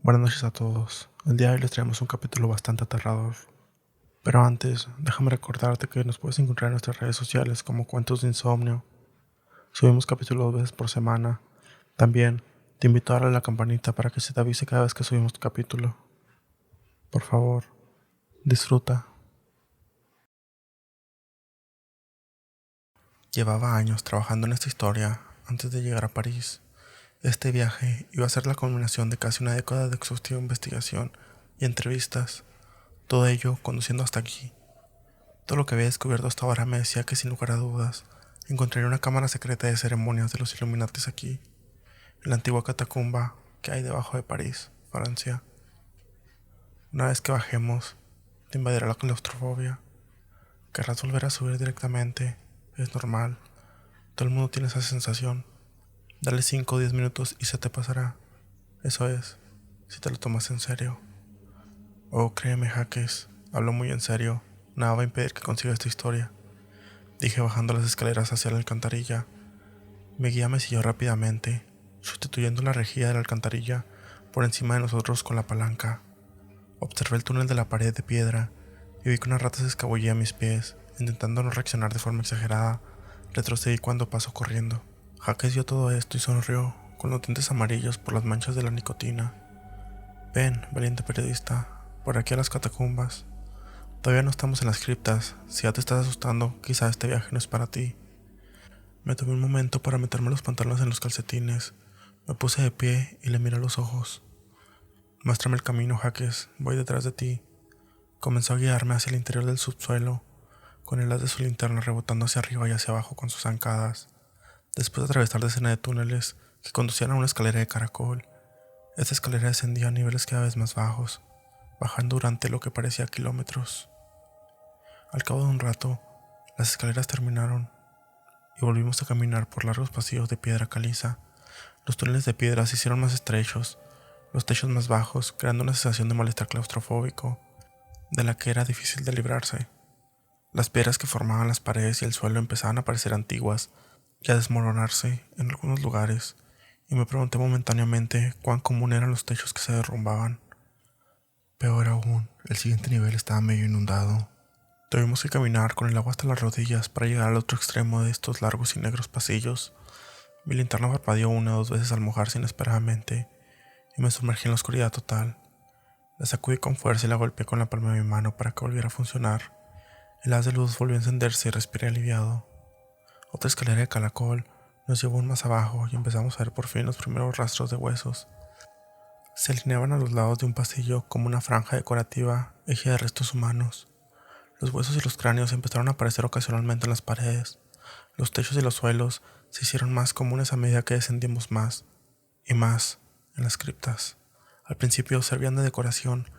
Buenas noches a todos. El día de hoy les traemos un capítulo bastante aterrador. Pero antes, déjame recordarte que nos puedes encontrar en nuestras redes sociales como Cuentos de Insomnio. Subimos capítulos 2 veces por semana. También, te invito a darle a la campanita para que se te avise cada vez que subimos tu capítulo. Por favor, disfruta. Llevaba años trabajando en esta historia antes de llegar a París. Este viaje iba a ser la culminación de casi una década de exhaustiva investigación y entrevistas. Todo ello conduciendo hasta aquí. Todo lo que había descubierto hasta ahora me decía que sin lugar a dudas encontraría una cámara secreta de ceremonias de los Illuminatis aquí, en la antigua catacumba que hay debajo de París, Francia. Una vez que bajemos, te invadirá la claustrofobia. Querrás volver a subir directamente, es normal. Todo el mundo tiene esa sensación. Dale 5 o 10 minutos y se te pasará. Eso es, si te lo tomas en serio. Oh, créeme, Jaques, hablo muy en serio. Nada va a impedir que consiga esta historia, dije bajando las escaleras hacia la alcantarilla. Mi guía me siguió rápidamente, sustituyendo la rejilla de la alcantarilla por encima de nosotros con la palanca. Observé el túnel de la pared de piedra y vi que una rata se escabullía a mis pies. Intentando no reaccionar de forma exagerada, retrocedí cuando pasó corriendo. Jaques vio todo esto y sonrió, con los dientes amarillos por las manchas de la nicotina. Ven, valiente periodista, por aquí a las catacumbas. Todavía no estamos en las criptas. Si ya te estás asustando, quizá este viaje no es para ti. Me tomé un momento para meterme los pantalones en los calcetines. Me puse de pie y le miré a los ojos. Muéstrame el camino, Jaques. Voy detrás de ti. Comenzó a guiarme hacia el interior del subsuelo, con el haz de su linterna rebotando hacia arriba y hacia abajo con sus zancadas. Después de atravesar decenas de túneles que conducían a una escalera de caracol, esta escalera descendía a niveles cada vez más bajos, bajando durante lo que parecía kilómetros. Al cabo de un rato, las escaleras terminaron y volvimos a caminar por largos pasillos de piedra caliza. Los túneles de piedra se hicieron más estrechos, los techos más bajos, creando una sensación de malestar claustrofóbico, de la que era difícil de librarse. Las piedras que formaban las paredes y el suelo empezaban a parecer antiguas y a desmoronarse en algunos lugares, y me pregunté momentáneamente cuán común eran los techos que se derrumbaban. Peor aún, el siguiente nivel estaba medio inundado. Tuvimos que caminar con el agua hasta las rodillas para llegar al otro extremo de estos largos y negros pasillos. Mi linterna parpadeó 1 o 2 veces al mojarse inesperadamente y me sumergí en la oscuridad total. La sacudí con fuerza y la golpeé con la palma de mi mano para que volviera a funcionar. El haz de luz volvió a encenderse y respiré aliviado. Otra escalera de caracol nos llevó aún más abajo y empezamos a ver por fin los primeros rastros de huesos. Se alineaban a los lados de un pasillo como una franja decorativa hecha de restos humanos. Los huesos y los cráneos empezaron a aparecer ocasionalmente en las paredes. Los techos y los suelos se hicieron más comunes a medida que descendimos más y más en las criptas. Al principio servían de decoración,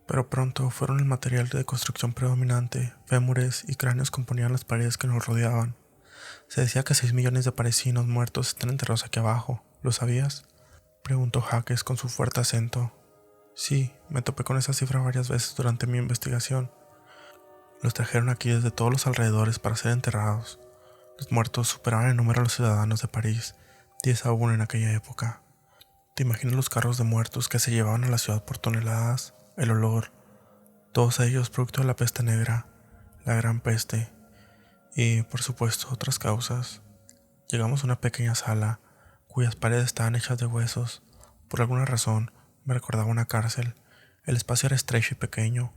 pero pronto fueron el material de construcción predominante. Fémures y cráneos componían las paredes que nos rodeaban. Se decía que 6 millones de parisinos muertos están enterrados aquí abajo. ¿Lo sabías?, preguntó Jaques con su fuerte acento. Sí, me topé con esa cifra varias veces durante mi investigación. Los trajeron aquí desde todos los alrededores para ser enterrados. Los muertos superaban en número a los ciudadanos de París, 10 aún en aquella época. ¿Te imaginas los carros de muertos que se llevaban a la ciudad por toneladas? El olor, todos ellos producto de la peste negra, la gran peste y, por supuesto, otras causas. Llegamos a una pequeña sala cuyas paredes estaban hechas de huesos. Por alguna razón me recordaba una cárcel. El espacio era estrecho y pequeño.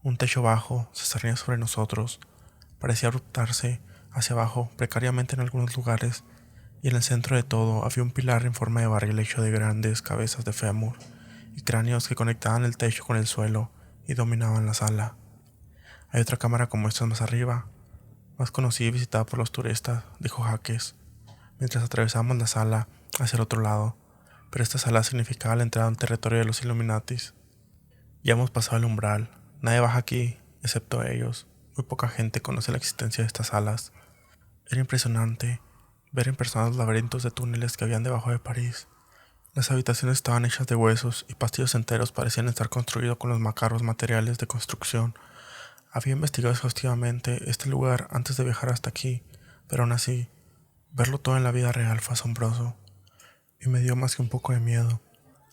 Un techo bajo se cernía sobre nosotros. Parecía abruptarse hacia abajo precariamente en algunos lugares, y en el centro de todo había un pilar en forma de barril hecho de grandes cabezas de fémur y cráneos que conectaban el techo con el suelo y dominaban la sala. Hay otra cámara como esta más arriba, más conocida y visitada por los turistas, dijo Jaques, mientras atravesamos la sala hacia el otro lado, pero esta sala significaba la entrada al territorio de los Illuminatis. Ya hemos pasado el umbral. Nadie baja aquí, excepto ellos. Muy poca gente conoce la existencia de estas salas. Era impresionante ver en persona los laberintos de túneles que habían debajo de París. Las habitaciones estaban hechas de huesos y pasillos enteros parecían estar construidos con los macabros materiales de construcción. Había investigado exhaustivamente este lugar antes de viajar hasta aquí, pero aún así, verlo todo en la vida real fue asombroso y me dio más que un poco de miedo.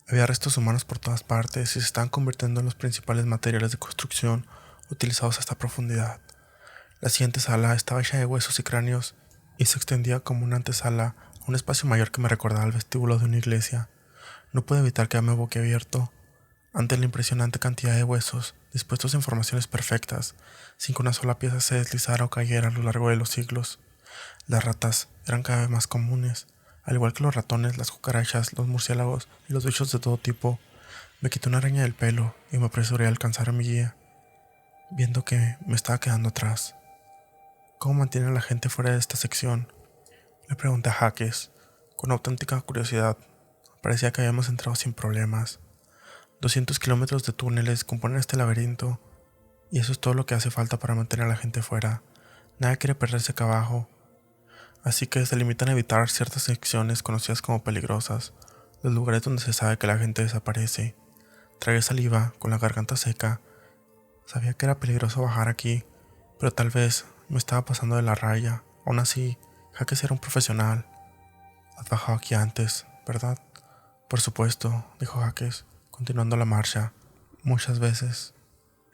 Había restos humanos por todas partes y se estaban convirtiendo en los principales materiales de construcción utilizados a esta profundidad. La siguiente sala estaba hecha de huesos y cráneos y se extendía como una antesala a un espacio mayor que me recordaba el vestíbulo de una iglesia. No pude evitar quedarme boquiabierto ante la impresionante cantidad de huesos dispuestos en formaciones perfectas, sin que una sola pieza se deslizara o cayera a lo largo de los siglos. Las ratas eran cada vez más comunes, al igual que los ratones, las cucarachas, los murciélagos y los bichos de todo tipo. Me quité una araña del pelo y me apresuré a alcanzar a mi guía, viendo que me estaba quedando atrás. ¿Cómo mantiene a la gente fuera de esta sección?, le pregunté a Jaques, con auténtica curiosidad. Parecía que habíamos entrado sin problemas. 200 kilómetros de túneles componen este laberinto, y eso es todo lo que hace falta para mantener a la gente fuera. Nadie quiere perderse acá abajo, así que se limitan a evitar ciertas secciones conocidas como peligrosas, los lugares donde se sabe que la gente desaparece. Tragué saliva con la garganta seca. Sabía que era peligroso bajar aquí, pero tal vez me estaba pasando de la raya. Aún así, Jaques era un profesional. Has bajado aquí antes, ¿verdad? Por supuesto, dijo Jaques, continuando la marcha. Muchas veces.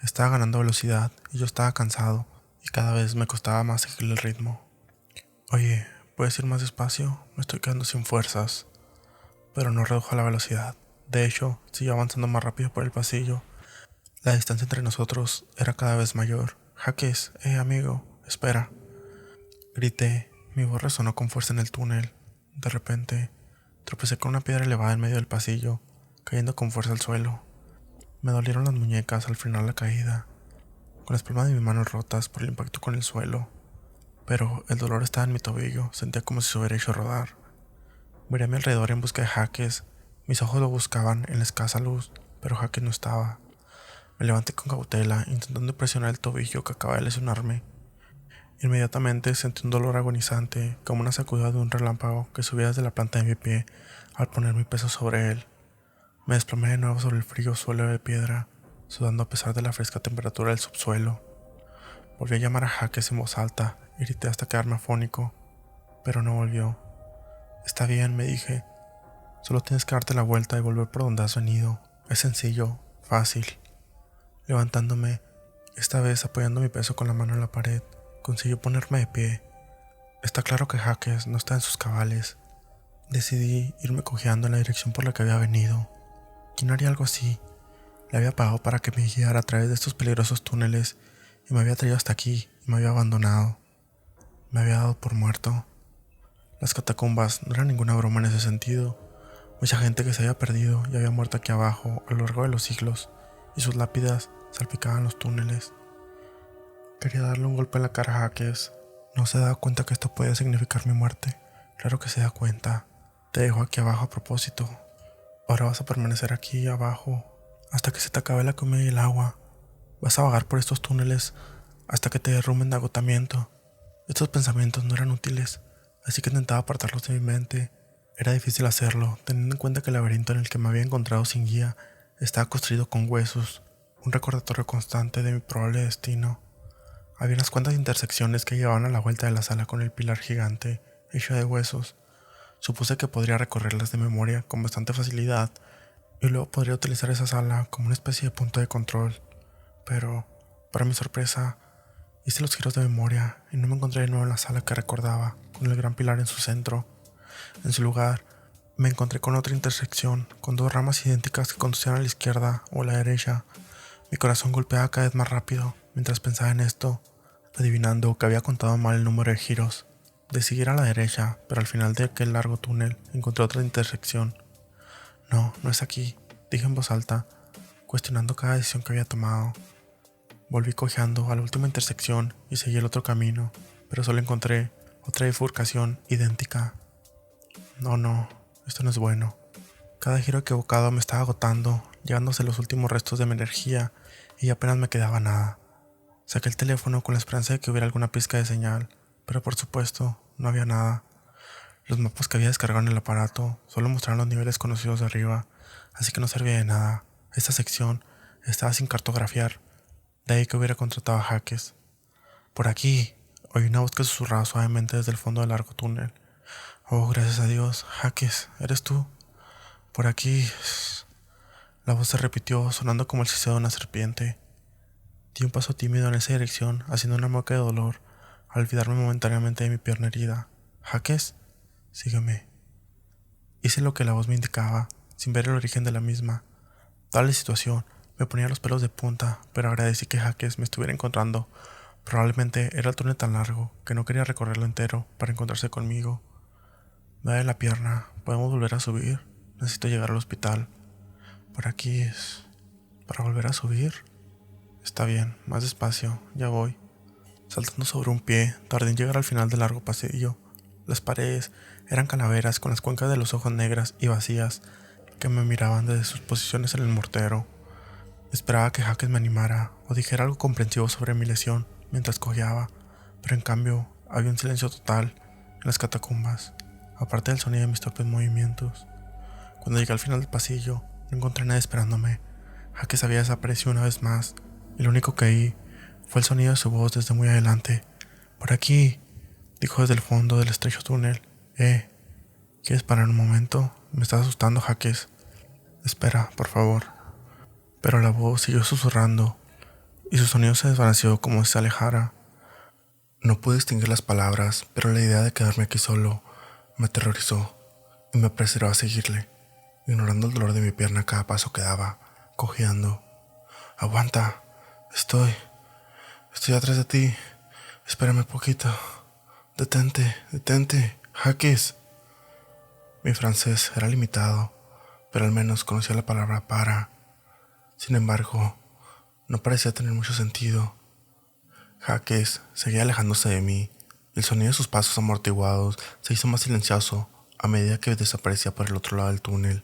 Estaba ganando velocidad y yo estaba cansado, y cada vez me costaba más seguir el ritmo. Oye, ¿puedes ir más despacio? Me estoy quedando sin fuerzas. Pero no redujo la velocidad. De hecho, siguió avanzando más rápido por el pasillo. La distancia entre nosotros era cada vez mayor. Jaques, amigo, espera. Grité. Mi voz resonó con fuerza en el túnel. De repente, tropecé con una piedra elevada en medio del pasillo, cayendo con fuerza al suelo. Me dolieron las muñecas al frenar la caída, con las palmas de mis manos rotas por el impacto con el suelo. Pero el dolor estaba en mi tobillo, sentía como si se hubiera hecho rodar. Miré a mi alrededor en busca de Jaques. Mis ojos lo buscaban en la escasa luz, pero Jaques no estaba. Me levanté con cautela, intentando presionar el tobillo que acababa de lesionarme. Inmediatamente sentí un dolor agonizante, como una sacudida de un relámpago que subía desde la planta de mi pie al poner mi peso sobre él. Me desplomé de nuevo sobre el frío suelo de piedra, sudando a pesar de la fresca temperatura del subsuelo. Volví a llamar a Jaques en voz alta y grité hasta quedarme afónico, pero no volvió. Está bien, me dije. Solo tienes que darte la vuelta y volver por donde has venido. Es sencillo, fácil. Levantándome, esta vez apoyando mi peso con la mano en la pared, conseguí ponerme de pie. Está claro que Jaques no está en sus cabales. Decidí irme cojeando en la dirección por la que había venido. ¿Quién haría algo así? Le había pagado para que me guiara a través de estos peligrosos túneles y me había traído hasta aquí y me había abandonado. Me había dado por muerto. Las catacumbas no eran ninguna broma en ese sentido. Mucha gente que se había perdido y había muerto aquí abajo a lo largo de los siglos, y sus lápidas salpicaban los túneles. Quería darle un golpe en la cara a Jaques. No se da cuenta que esto podía significar mi muerte. Claro que se da cuenta. Te dejo aquí abajo a propósito. Ahora vas a permanecer aquí abajo hasta que se te acabe la comida y el agua. Vas a vagar por estos túneles hasta que te derrumben de agotamiento. Estos pensamientos no eran útiles, así que intentaba apartarlos de mi mente. Era difícil hacerlo, teniendo en cuenta que el laberinto en el que me había encontrado sin guía estaba construido con huesos, un recordatorio constante de mi probable destino. Había unas cuantas intersecciones que llevaban a la vuelta de la sala con el pilar gigante, hecho de huesos. Supuse que podría recorrerlas de memoria con bastante facilidad y luego podría utilizar esa sala como una especie de punto de control. Pero, para mi sorpresa, hice los giros de memoria y no me encontré de nuevo en la sala que recordaba, con el gran pilar en su centro. En su lugar, me encontré con otra intersección, con dos ramas idénticas que conducían a la izquierda o a la derecha. Mi corazón golpeaba cada vez más rápido mientras pensaba en esto, adivinando que había contado mal el número de giros. Decidí ir a la derecha, pero al final de aquel largo túnel encontré otra intersección. No, no es aquí, dije en voz alta, cuestionando cada decisión que había tomado. Volví cojeando a la última intersección y seguí el otro camino, pero solo encontré otra bifurcación idéntica. No, esto no es bueno. Cada giro equivocado me estaba agotando, llevándose los últimos restos de mi energía y apenas me quedaba nada. Saqué el teléfono con la esperanza de que hubiera alguna pizca de señal, pero por supuesto no había nada. Los mapas que había descargado en el aparato solo mostraban los niveles conocidos de arriba, así que no servía de nada. Esta sección estaba sin cartografiar, de ahí que hubiera contratado a Jaques. Por aquí, oí una voz que susurraba suavemente desde el fondo del largo túnel. Oh, gracias a Dios, Jaques, ¿eres tú? Por aquí. La voz se repitió, sonando como el siseo de una serpiente. Di un paso tímido en esa dirección, haciendo una mueca de dolor, al olvidarme momentáneamente de mi pierna herida. ¿Jaques? Sígueme. Hice lo que la voz me indicaba, sin ver el origen de la misma. Dada la situación, me ponía los pelos de punta, pero agradecí que Jaques me estuviera encontrando. Probablemente era el túnel tan largo que no quería recorrerlo entero para encontrarse conmigo. Me duele la pierna, ¿podemos volver a subir? Necesito llegar al hospital. Por aquí es. ¿Para volver a subir? Está bien, más despacio, ya voy. Saltando sobre un pie, tardé en llegar al final del largo pasillo. Las paredes eran calaveras con las cuencas de los ojos negras y vacías que me miraban desde sus posiciones en el mortero. Esperaba que Jaques me animara o dijera algo comprensivo sobre mi lesión mientras cojeaba, pero en cambio había un silencio total en las catacumbas, aparte del sonido de mis torpes movimientos. Cuando llegué al final del pasillo, no encontré a nadie esperándome. Jaques había desaparecido una vez más, y lo único que oí fue el sonido de su voz desde muy adelante. «Por aquí», dijo desde el fondo del estrecho túnel. ¿Quieres parar un momento? Me estás asustando, Jaques. Espera, por favor. Pero la voz siguió susurrando, y su sonido se desvaneció como si se alejara. No pude distinguir las palabras, pero la idea de quedarme aquí solo me aterrorizó, y me apresuré a seguirle, ignorando el dolor de mi pierna a cada paso que daba, cojeando. «Aguanta, estoy atrás de ti. Espérame poquito. Detente, Jaques». Mi francés era limitado, pero al menos conocía la palabra para. Sin embargo, no parecía tener mucho sentido. Jaques seguía alejándose de mí, y el sonido de sus pasos amortiguados se hizo más silencioso a medida que desaparecía por el otro lado del túnel.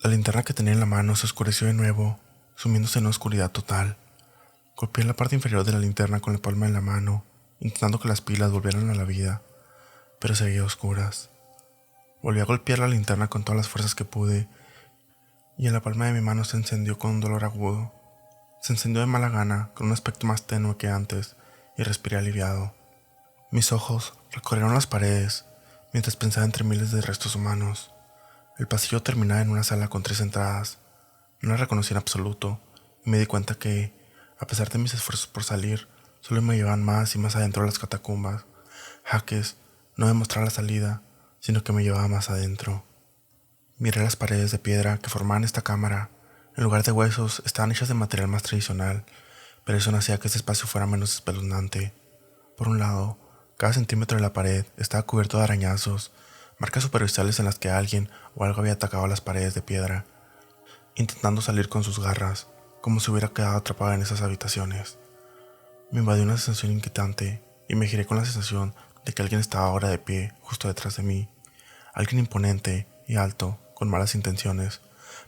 La linterna que tenía en la mano se oscureció de nuevo, sumiéndose en una oscuridad total. Golpeé la parte inferior de la linterna con la palma de la mano, intentando que las pilas volvieran a la vida, pero seguía a oscuras. Volví a golpear la linterna con todas las fuerzas que pude, y en la palma de mi mano se encendió con un dolor agudo. Se encendió de mala gana, con un aspecto más tenue que antes, y respiré aliviado. Mis ojos recorrieron las paredes, mientras pensaba entre miles de restos humanos. El pasillo terminaba en una sala con 3 entradas. No la reconocí en absoluto, y me di cuenta que, a pesar de mis esfuerzos por salir, solo me llevaban más y más adentro de las catacumbas. Jaques no me mostraba la salida, sino que me llevaba más adentro. Miré las paredes de piedra que formaban esta cámara. En lugar de huesos, estaban hechas de material más tradicional, pero eso no hacía que este espacio fuera menos espeluznante. Por un lado, cada centímetro de la pared estaba cubierto de arañazos, marcas superficiales en las que alguien o algo había atacado las paredes de piedra, intentando salir con sus garras, como si hubiera quedado atrapado en esas habitaciones. Me invadió una sensación inquietante y me giré con la sensación de que alguien estaba ahora de pie justo detrás de mí. Alguien imponente y alto, con malas intenciones,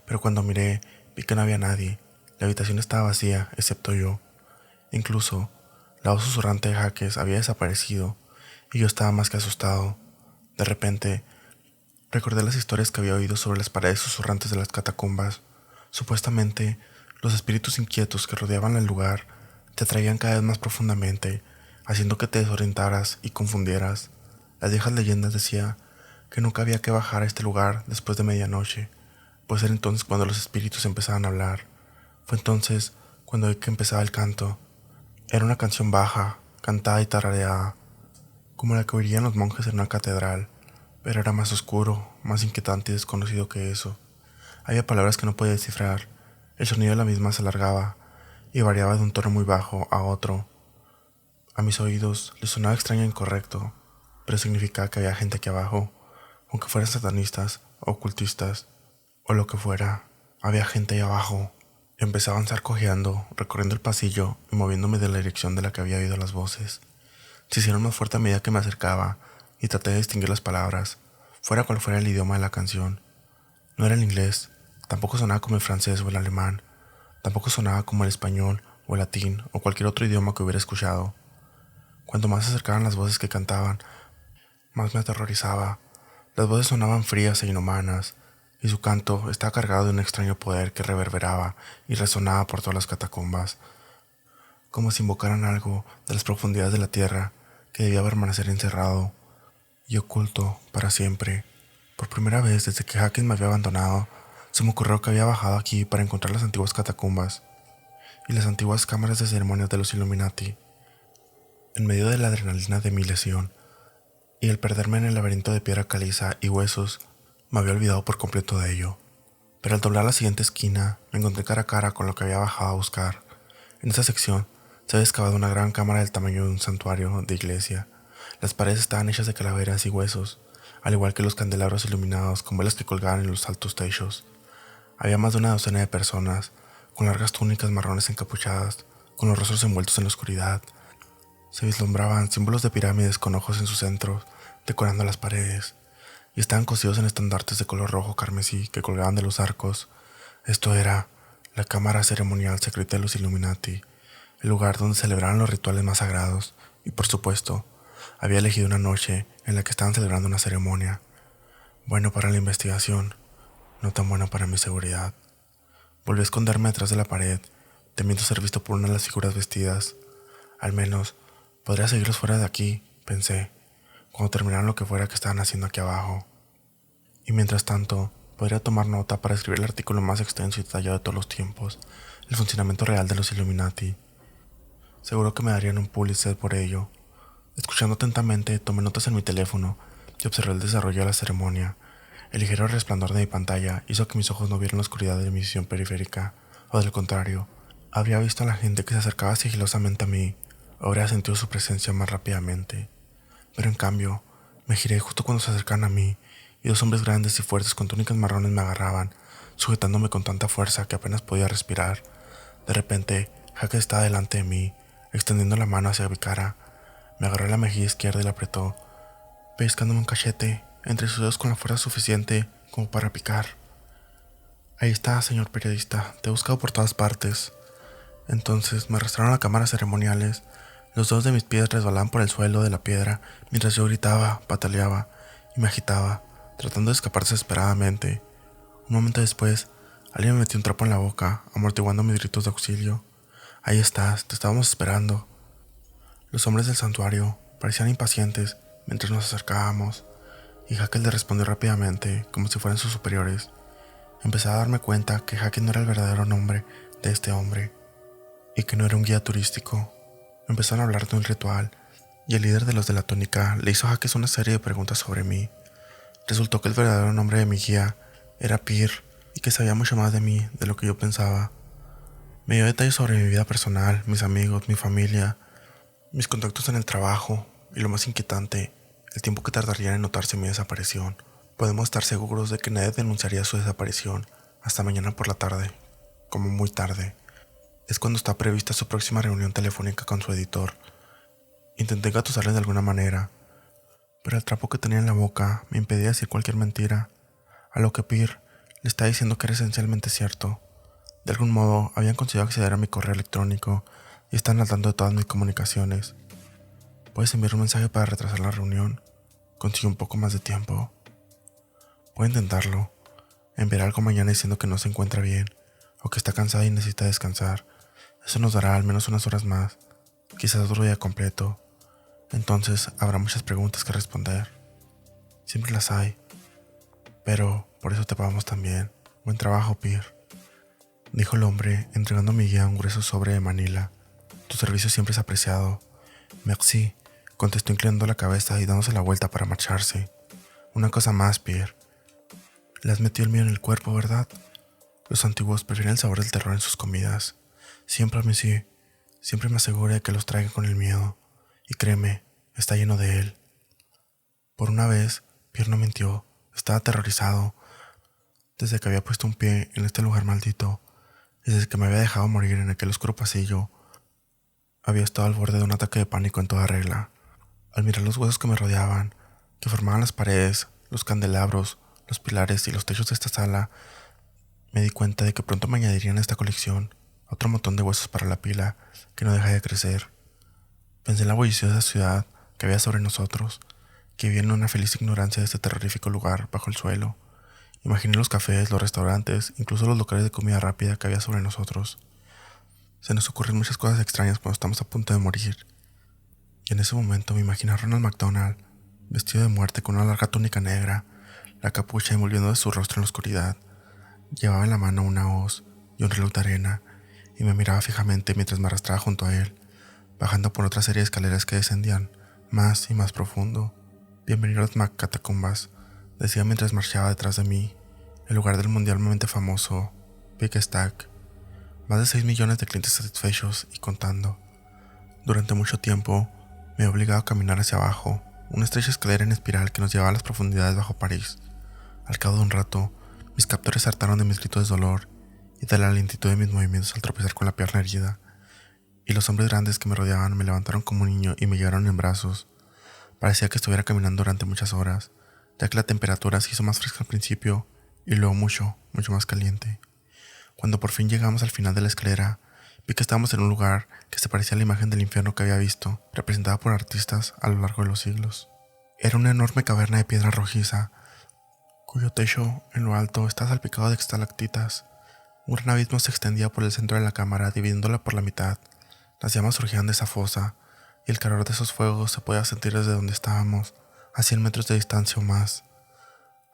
pero cuando miré vi que no había nadie. La habitación estaba vacía, excepto yo. Incluso, la voz susurrante de Jaques había desaparecido, y yo estaba más que asustado. De repente, recordé las historias que había oído sobre las paredes susurrantes de las catacumbas. Supuestamente, los espíritus inquietos que rodeaban el lugar te atraían cada vez más profundamente, haciendo que te desorientaras y confundieras. Las viejas leyendas decían que nunca había que bajar a este lugar después de medianoche, pues era entonces cuando los espíritus empezaban a hablar. Fue entonces cuando vi que empezaba el canto. Era una canción baja, cantada y tarareada, como la que oirían los monjes en una catedral, pero era más oscuro, más inquietante y desconocido que eso. Había palabras que no podía descifrar. El sonido de la misma se alargaba y variaba de un tono muy bajo a otro. A mis oídos les sonaba extraño e incorrecto, pero significaba que había gente aquí abajo, aunque fueran satanistas, ocultistas o lo que fuera. Había gente ahí abajo. Empecé a avanzar cojeando, recorriendo el pasillo y moviéndome de la dirección de la que había oído las voces. Se hicieron más fuerte a medida que me acercaba y traté de distinguir las palabras, fuera cual fuera el idioma de la canción. No era el inglés, tampoco sonaba como el francés o el alemán, tampoco sonaba como el español o el latín o cualquier otro idioma que hubiera escuchado. Cuanto más se acercaban las voces que cantaban, más me aterrorizaba. Las voces sonaban frías e inhumanas, y su canto estaba cargado de un extraño poder que reverberaba y resonaba por todas las catacumbas, como si invocaran algo de las profundidades de la tierra que debía permanecer encerrado y oculto para siempre. Por primera vez desde que Jaques me había abandonado, Se me ocurrió que había bajado aquí para encontrar las antiguas catacumbas y las antiguas cámaras de ceremonias de los Illuminati. En medio de la adrenalina de mi lesión y el perderme en el laberinto de piedra caliza y huesos, me había olvidado por completo de ello. Pero al doblar la siguiente esquina, me encontré cara a cara con lo que había bajado a buscar. En esa sección se había excavado una gran cámara del tamaño de un santuario de iglesia. Las paredes estaban hechas de calaveras y huesos, al igual que los candelabros iluminados con velas que colgaban en los altos techos. Había más de una docena de personas, con largas túnicas marrones encapuchadas, con los rostros envueltos en la oscuridad. Se vislumbraban símbolos de pirámides con ojos en sus centros, decorando las paredes, y estaban cosidos en estandartes de color rojo carmesí que colgaban de los arcos. Esto era la cámara ceremonial secreta de los Illuminati, el lugar donde celebraban los rituales más sagrados, y por supuesto, había elegido una noche en la que estaban celebrando una ceremonia. Bueno para la investigación, no tan bueno para mi seguridad. Volví a esconderme detrás de la pared, temiendo ser visto por una de las figuras vestidas. Al menos, podría seguirlos fuera de aquí, pensé, cuando terminaran lo que fuera que estaban haciendo aquí abajo. Y mientras tanto, podría tomar nota para escribir el artículo más extenso y detallado de todos los tiempos, el funcionamiento real de los Illuminati. Seguro que me darían un Pulitzer por ello. Escuchando atentamente, tomé notas en mi teléfono y observé el desarrollo de la ceremonia. El ligero resplandor de mi pantalla hizo que mis ojos no vieran la oscuridad de mi visión periférica, o del contrario, habría visto a la gente que se acercaba sigilosamente a mí, o habría sentido su presencia más rápidamente. Pero en cambio, me giré justo cuando se acercaban a mí, y dos hombres grandes y fuertes con túnicas marrones me agarraban, sujetándome con tanta fuerza que apenas podía respirar. De repente, Hackett estaba delante de mí, extendiendo la mano hacia mi cara. Me agarró la mejilla izquierda y la apretó, pellizcándome un cachete entre sus dedos con la fuerza suficiente como para picar. Ahí está, señor periodista, te he buscado por todas partes. Entonces me arrastraron a cámaras ceremoniales. Los dedos de mis pies resbalaban por el suelo de la piedra mientras yo gritaba, pataleaba y me agitaba, tratando de escapar desesperadamente. Un momento después, alguien me metió un trapo en la boca, amortiguando mis gritos de auxilio. Ahí estás, te estábamos esperando. Los hombres del santuario parecían impacientes mientras nos acercábamos, y Hackett le respondió rápidamente, como si fueran sus superiores. Empecé a darme cuenta que Hackett no era el verdadero nombre de este hombre, y que no era un guía turístico. Empezaron a hablar de un ritual, y el líder de los de la túnica le hizo a Hackett una serie de preguntas sobre mí. Resultó que el verdadero nombre de mi guía era Pierre, y que sabía mucho más de mí de lo que yo pensaba. Me dio detalles sobre mi vida personal, mis amigos, mi familia, mis contactos en el trabajo, y lo más inquietante, el tiempo que tardaría en notarse mi desaparición. Podemos estar seguros de que nadie denunciaría su desaparición hasta mañana por la tarde, como muy tarde. Es cuando está prevista su próxima reunión telefónica con su editor. Intenté engatusarle de alguna manera, pero el trapo que tenía en la boca me impedía decir cualquier mentira, a lo que Pierre le está diciendo que era esencialmente cierto. De algún modo habían conseguido acceder a mi correo electrónico y están al tanto de todas mis comunicaciones. ¿Puedes enviar un mensaje para retrasar la reunión? Consigue un poco más de tiempo. Puedo intentarlo. Enviar algo mañana diciendo que no se encuentra bien o que está cansada y necesita descansar. Eso nos dará al menos unas horas más, quizás otro día completo. Entonces habrá muchas preguntas que responder. Siempre las hay. Pero por eso te pagamos también. Buen trabajo, Pierre, dijo el hombre, entregando a mi guía un grueso sobre de Manila. Tu servicio siempre es apreciado. Merci, contestó inclinando la cabeza y dándose la vuelta para marcharse. Una cosa más, Pierre. Le has metido el miedo en el cuerpo, ¿verdad? Los antiguos prefieren el sabor del terror en sus comidas. Siempre, monsieur, siempre me asegura de que los traiga con el miedo. Y créeme, está lleno de él. Por una vez, Pierre no mintió. Estaba aterrorizado. Desde que había puesto un pie en este lugar maldito, y desde que me había dejado morir en aquel oscuro pasillo, había estado al borde de un ataque de pánico en toda regla. Al mirar los huesos que me rodeaban, que formaban las paredes, los candelabros, los pilares y los techos de esta sala, me di cuenta de que pronto me añadirían a esta colección otro montón de huesos para la pila que no deja de crecer. Pensé en la bulliciosa ciudad que había sobre nosotros, que vivía en una feliz ignorancia de este terrorífico lugar bajo el suelo. Imaginé los cafés, los restaurantes, incluso los locales de comida rápida que había sobre nosotros. Se nos ocurren muchas cosas extrañas cuando estamos a punto de morir. Y en ese momento me imaginé a Ronald McDonald, vestido de muerte con una larga túnica negra, la capucha envolviendo de su rostro en la oscuridad, Llevaba en la mano una hoz y un reloj de arena y me miraba fijamente mientras me arrastraba junto a él, bajando por otra serie de escaleras que descendían más y más profundo. Bienvenido a las catacumbas, decía mientras marchaba detrás de mí, el lugar del mundialmente famoso Big Stack. Más de 6 millones de clientes satisfechos y contando. Durante mucho tiempo me he obligado a caminar hacia abajo, una estrecha escalera en espiral que nos llevaba a las profundidades bajo París. Al cabo de un rato, mis captores hartaron de mis gritos de dolor y de la lentitud de mis movimientos al tropezar con la pierna herida, y los hombres grandes que me rodeaban me levantaron como un niño y me llevaron en brazos. Parecía que estuviera caminando durante muchas horas, ya que la temperatura se hizo más fresca al principio y luego mucho más caliente. Cuando por fin llegamos al final de la escalera, vi que estábamos en un lugar que se parecía a la imagen del infierno que había visto, representada por artistas a lo largo de los siglos. Era una enorme caverna de piedra rojiza, cuyo techo en lo alto estaba salpicado de estalactitas. Un gran abismo se extendía por el centro de la cámara, dividiéndola por la mitad. Las llamas surgían de esa fosa, y el calor de esos fuegos se podía sentir desde donde estábamos, a 100 metros de distancia o más.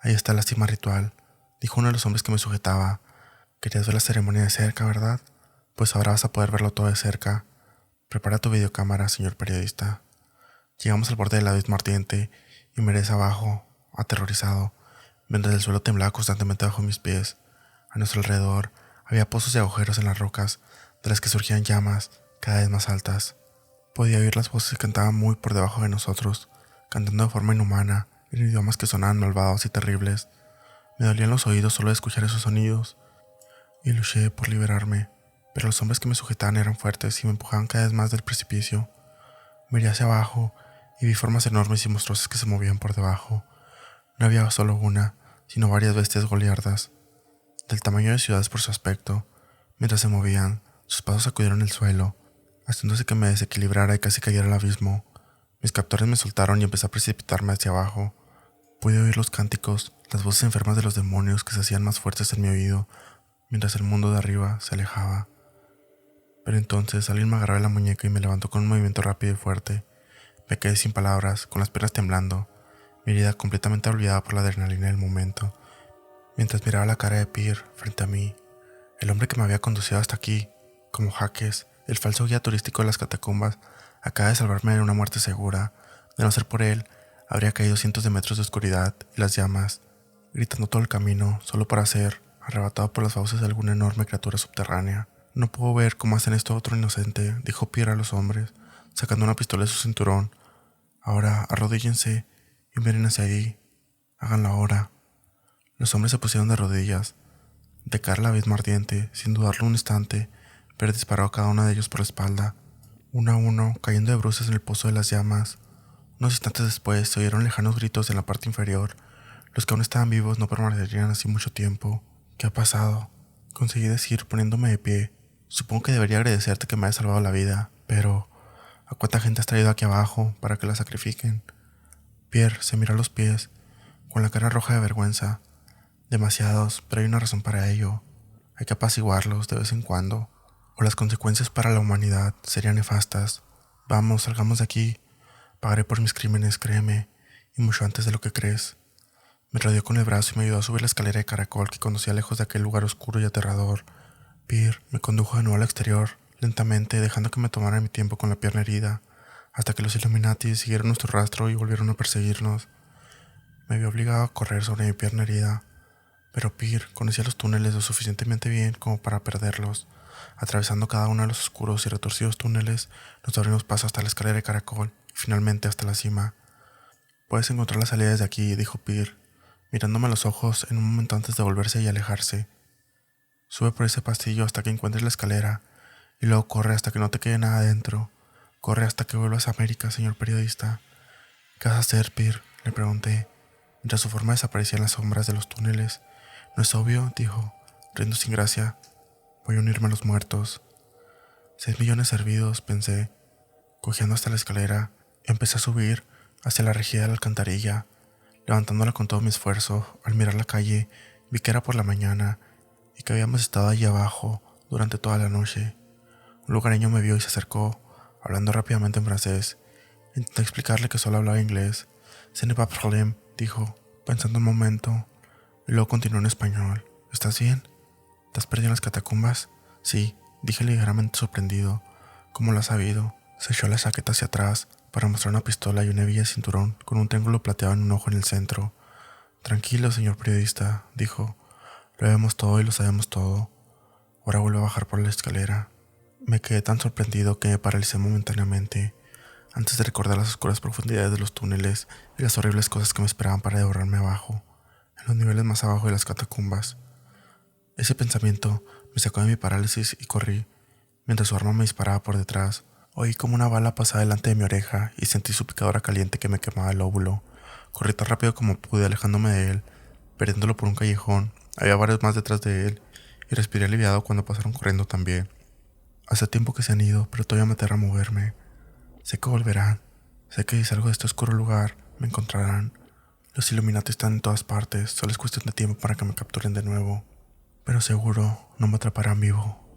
Ahí está la cima ritual, dijo uno de los hombres que me sujetaba. Querías ver la ceremonia de cerca, ¿verdad? Pues ahora vas a poder verlo todo de cerca. Prepara tu videocámara, señor periodista. Llegamos al borde del abismo ardiente y miré hacia abajo, aterrorizado, mientras el suelo temblaba constantemente bajo mis pies. A nuestro alrededor había pozos y agujeros en las rocas, de las que surgían llamas cada vez más altas. Podía oír las voces que cantaban muy por debajo de nosotros, cantando de forma inhumana, en idiomas que sonaban malvados y terribles. Me dolían los oídos solo de escuchar esos sonidos, y luché por liberarme, pero los hombres que me sujetaban eran fuertes y me empujaban cada vez más del precipicio. Miré hacia abajo y vi formas enormes y monstruosas que se movían por debajo. No había solo una, sino varias bestias goliardas, del tamaño de ciudades por su aspecto. Mientras se movían, sus pasos sacudieron el suelo, haciéndose que me desequilibrara y casi cayera al abismo. Mis captores me soltaron y empecé a precipitarme hacia abajo. Pude oír los cánticos, las voces enfermas de los demonios que se hacían más fuertes en mi oído, mientras el mundo de arriba se alejaba. Pero entonces alguien me agarró de la muñeca y me levantó con un movimiento rápido y fuerte. Me quedé sin palabras, con las piernas temblando, mi herida completamente olvidada por la adrenalina del momento, mientras miraba la cara de Pierre frente a mí, el hombre que me había conducido hasta aquí, como Jaques, el falso guía turístico de las catacumbas, acaba de salvarme de una muerte segura. De no ser por él, habría caído cientos de metros de oscuridad y las llamas, gritando todo el camino, solo para ser arrebatado por las fauces de alguna enorme criatura subterránea. No puedo ver cómo hacen esto otro inocente, dijo Pierre a los hombres, sacando una pistola de su cinturón. Ahora, arrodíllense y miren hacia allí. Háganlo ahora. Los hombres se pusieron de rodillas, de cara al abismo ardiente, sin dudarlo un instante. Pierre disparó a cada uno de ellos por la espalda, uno a uno, cayendo de bruces en el pozo de las llamas. Unos instantes después se oyeron lejanos gritos en la parte inferior. Los que aún estaban vivos no permanecerían así mucho tiempo. ¿Qué ha pasado?, conseguí decir poniéndome de pie. Supongo que debería agradecerte que me hayas salvado la vida, pero ¿a cuánta gente has traído aquí abajo para que la sacrifiquen? Pierre se miró a los pies, con la cara roja de vergüenza. Demasiados, pero hay una razón para ello. Hay que apaciguarlos de vez en cuando, o las consecuencias para la humanidad serían nefastas. Vamos, salgamos de aquí. Pagaré por mis crímenes, créeme, y mucho antes de lo que crees. Me rodeó con el brazo y me ayudó a subir la escalera de caracol que conducía lejos de aquel lugar oscuro y aterrador. Pierre me condujo de nuevo al exterior, lentamente, dejando que me tomara mi tiempo con la pierna herida, hasta que los Illuminati siguieron nuestro rastro y volvieron a perseguirnos. Me vi obligado a correr sobre mi pierna herida, pero Pierre conocía los túneles lo suficientemente bien como para perderlos. Atravesando cada uno de los oscuros y retorcidos túneles, nos abrimos paso hasta la escalera de caracol y finalmente hasta la cima. Puedes encontrar la salida desde aquí, dijo Pierre, mirándome a los ojos en un momento antes de volverse y alejarse. Sube por ese pasillo hasta que encuentres la escalera, y luego corre hasta que no te quede nada dentro. Corre hasta que vuelvas a América, señor periodista. ¿Qué vas a hacer, Pierre?, le pregunté, mientras su forma desaparecía en las sombras de los túneles. ¿No es obvio?, dijo, riendo sin gracia. Voy a unirme a los muertos. 6 millones servidos, pensé. Cogiendo hasta la escalera, empecé a subir hacia la rejilla de la alcantarilla, levantándola con todo mi esfuerzo. Al mirar la calle, vi que era por la mañana y que habíamos estado allí abajo durante toda la noche. Un lugareño me vio y se acercó, hablando rápidamente en francés. Intenté explicarle que solo hablaba inglés. «Ce n'est pas problème», dijo, pensando un momento, y luego continuó en español. ¿Estás bien? ¿Te has perdido en las catacumbas? Sí, dije ligeramente sorprendido. ¿Cómo lo has sabido? Se echó la chaqueta hacia atrás para mostrar una pistola y una hebilla de cinturón con un triángulo plateado en un ojo en el centro. Tranquilo, señor periodista, dijo. Lo vemos todo y lo sabemos todo. Ahora vuelve a bajar por la escalera. Me quedé tan sorprendido que me paralicé momentáneamente, antes de recordar las oscuras profundidades de los túneles y las horribles cosas que me esperaban para devorarme abajo, en los niveles más abajo de las catacumbas. Ese pensamiento me sacó de mi parálisis y corrí. Mientras su arma me disparaba por detrás, oí como una bala pasaba delante de mi oreja y sentí su picadora caliente que me quemaba el óvulo. Corrí tan rápido como pude, alejándome de él, perdiéndolo por un callejón. Había varios más detrás de él, y respiré aliviado cuando pasaron corriendo también. Hace tiempo que se han ido, pero todavía me aterra moverme. Sé que volverán. Sé que si salgo de este oscuro lugar, me encontrarán. Los Illuminati están en todas partes, solo es cuestión de tiempo para que me capturen de nuevo. Pero seguro no me atraparán vivo.